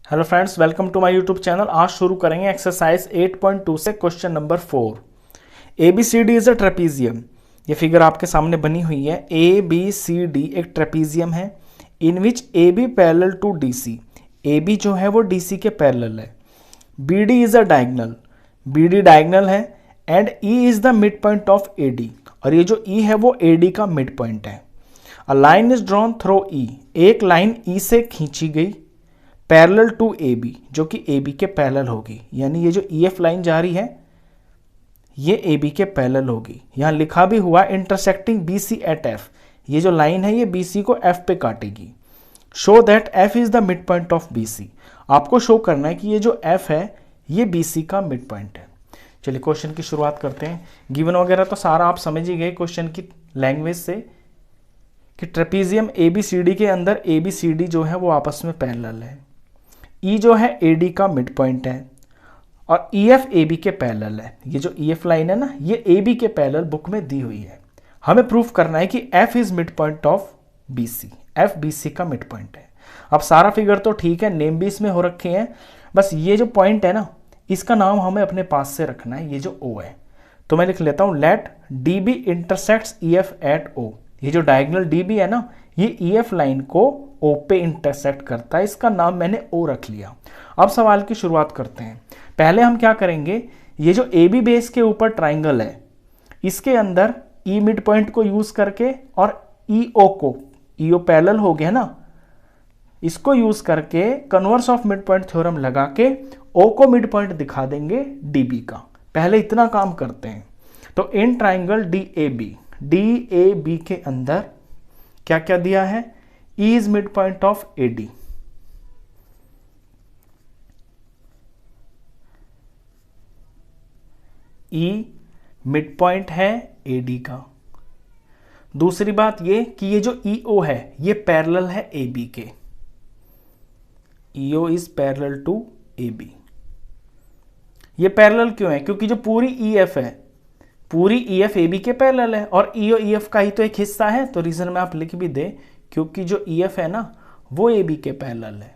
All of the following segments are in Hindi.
Hello friends, welcome to my YouTube channel. आज शुरू करेंगे एक्सरसाइज 8.2 से question number 4। A B C D is a trapezium. ये फिगर आपके सामने बनी हुई है। ए बी सी डी एक ट्रेपीजियम है in which A B parallel to D C. A B जो है वो डी सी के पैरेलल है। B D is a diagonal. B D diagonal है and E is the mid point of A D. और ये जो ई है वो ए डी का मिड पॉइंट है। A line is drawn through E. एक लाइन ई से खींची गई पैरेलल टू ए बी, जो कि ए बी के पैरेलल होगी। यानी ये जो ई एफ लाइन जा रही है ये ए बी के पैरेलल होगी। यहां लिखा भी हुआ intersecting B C at F. ये जो लाइन है ये बी सी को एफ पे काटेगी। Show that F is the mid point of B C. आपको शो करना है कि ये जो एफ है ये बी सी का मिड पॉइंट है। चलिए क्वेश्चन की शुरुआत करते हैं। गिवन वगैरह तो सारा आप समझ ही गए क्वेश्चन की लैंग्वेज से कि trapezium A B C D के अंदर ए बी सी डी जो है वो आपस में पैरेलल है। ई जो है ए डी का मिड पॉइंट है और ई एफ ए बी के पैरेलल है। ये जो ई एफ लाइन है ना ये ए बी के पैरेलल बुक में दी हुई है। हमें प्रूफ करना है कि F is mid point of B C. F B C का मिड पॉइंट है। अब सारा फिगर तो ठीक है, नेम भी इसमें हो रखे हैं, बस ये जो पॉइंट है ना इसका नाम हमें अपने पास से रखना है। ये जो ओ है तो मैं लिख लेता हूं let D B intersects E F at O. ये जो डायगोनल डी बी है ना ये ई एफ लाइन को ओ पे इंटरसेक्ट करता है। इसका नाम मैंने ओ रख लिया। अब सवाल की शुरुआत करते हैं। पहले हम क्या करेंगे, ये जो ए बी बेस के ऊपर ट्राइंगल है इसके अंदर ई मिड पॉइंट को यूज करके और ई ओ को, ई ओ पैरेलल हो गया ना, इसको यूज करके converse of mid point theorem लगा के ओ को मिड पॉइंट दिखा देंगे डी बी का। पहले इतना काम करते हैं। तो in triangle D A B के अंदर क्या क्या दिया है, E is midpoint of AD। E midpoint है AD का। दूसरी बात ये कि ये जो EO है ये पैरेलल है AB के। EO is parallel to AB। ये पैरेलल क्यों है? क्योंकि जो पूरी EF है पूरी EF AB के पैरेलल है और EO EF का ही तो एक हिस्सा है। तो रीजन में आप लिख भी दे क्योंकि जो EF है ना वो AB के पैरेलल है।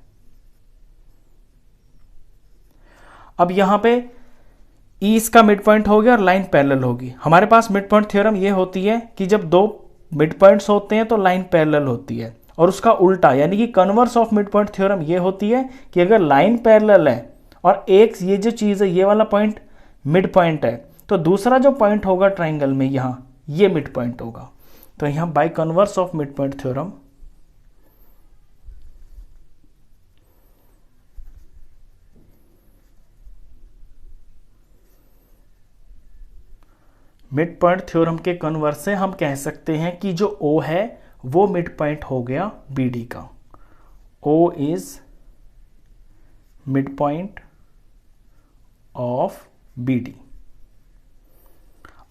अब यहां पे E इसका मिड पॉइंट हो गया और लाइन पैरेलल होगी। हमारे पास मिड पॉइंट थ्योरम ये होती है कि जब दो मिड पॉइंट्स होते हैं तो लाइन पैरेलल होती है, और उसका उल्टा यानी कि converse of mid point theorem ये होती है कि अगर लाइन पैरेलल है और एक ये जो चीज है ये वाला पॉइंट मिड पॉइंट है तो दूसरा जो पॉइंट होगा ट्राइंगल में यहां ये मिड पॉइंट होगा। तो यहां by converse of mid point theorem mid point theorem के कन्वर्स से हम कह सकते हैं कि जो O है वो मिड पॉइंट हो गया BD का। O is mid point of BD।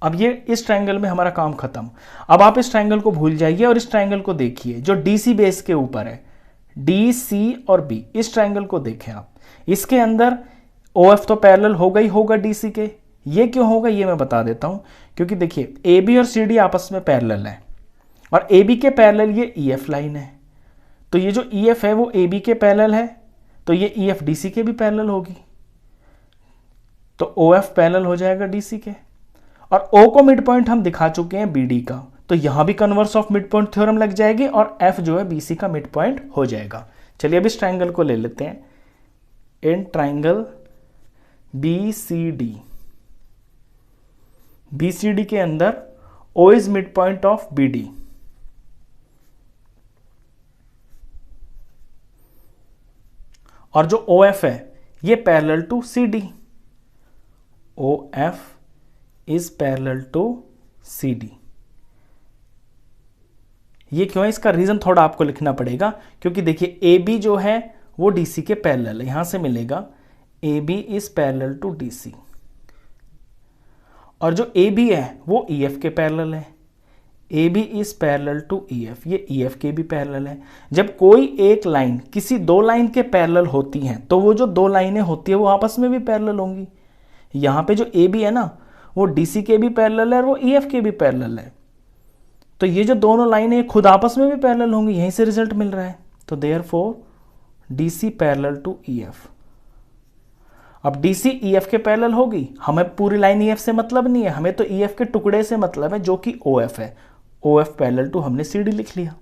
अब ये इस ट्रायंगल में हमारा काम खत्म। अब आप इस ट्रायंगल को भूल जाइए और इस ट्रायंगल को देखिए जो DC बेस के ऊपर है। DC और B, इस ट्रायंगल को देखें आप। इसके अंदर OF तो पैरेलल होगा ही होगा DC के। ये क्यों होगा ये मैं बता देता हूं। क्योंकि देखिए AB और CD आपस में पैरेलल है और AB के पैरेलल ये EF लाइन है। तो ये जो EF है वो AB के पैरेलल है तो ये EF DC के भी पैरेलल होगी। तो OF पैरेलल हो जाएगा DC के और O को मिड पॉइंट हम दिखा चुके हैं BD का। तो यहां भी converse of mid point theorem लग जाएगी और F जो है BC का मिड पॉइंट हो जाएगा। चलिए अब इस ट्रायंगल को ले लेते हैं। इन ट्रायंगल BCD, BCD के अंदर O is mid point of BD और जो OF है ये parallel to CD। OF is parallel to CD। ये क्यों है इसका रीजन थोड़ा आपको लिखना पड़ेगा, क्योंकि देखिए AB जो है वो DC के पैरेलल है। यहां से मिलेगा AB is parallel to DC और जो AB है वो EF के पैरेलल है। AB is parallel to EF, ये EF के भी पैरेलल है। जब कोई एक लाइन किसी दो लाइन के पैरेलल होती हैं तो वो जो दो लाइनें होती है वो आपस में भी पैरेलल होंगी। यहां पे जो AB है ना वो DC के भी पैरेलल है और वो EF के भी पैरेलल है। तो ये जो दोनों लाइनें खुद आपस में भी पैरेलल होंगी, यहीं से रिजल्ट मिल रहा है। तो therefore D C parallel to E F. अब डी सी ई एफ के पैरेलल होगी, हमें पूरी लाइन ई एफ से मतलब नहीं है, हमें तो ई एफ के टुकड़े से मतलब है जो कि ओ एफ है। ओ एफ पैरेलल टू हमने सी डी लिख लिया।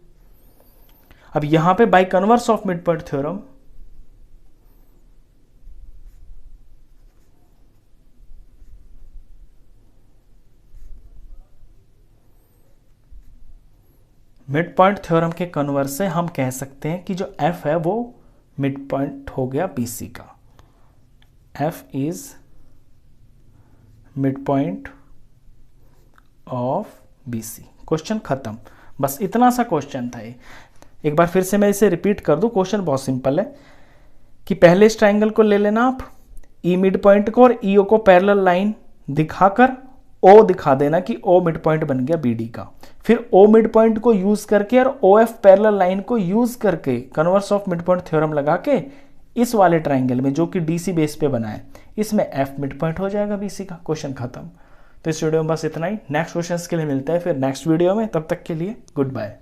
अब यहां पे by converse of mid point theorem mid point theorem के कन्वर्स से हम कह सकते हैं कि जो एफ है वो मिड पॉइंट हो गया बीसी का। F is mid point of BC. Question खत्म। बस इतना सा क्वेश्चन था ये। एक बार फिर से मैं इसे रिपीट कर दूं। क्वेश्चन बहुत सिंपल है कि पहले इस ट्राइंगल को ले लेना आप, ई मिड पॉइंट को और ई ओ को पैरेलल लाइन दिखाकर ओ दिखा देना कि ओ मिड पॉइंट बन गया बी डी का। फिर ओ मिड पॉइंट को यूज करके और ओ एफ पैरेलल लाइन को यूज करके converse of mid point theorem लगा के इस वाले ट्राइंगल में जो कि डीसी बेस पे बना है इसमें एफ मिड पॉइंट हो जाएगा बीसी का। क्वेश्चन खत्म। तो इस वीडियो में बस इतना ही। नेक्स्ट क्वेश्चन के लिए मिलता है फिर नेक्स्ट वीडियो में। तब तक के लिए गुड बाय।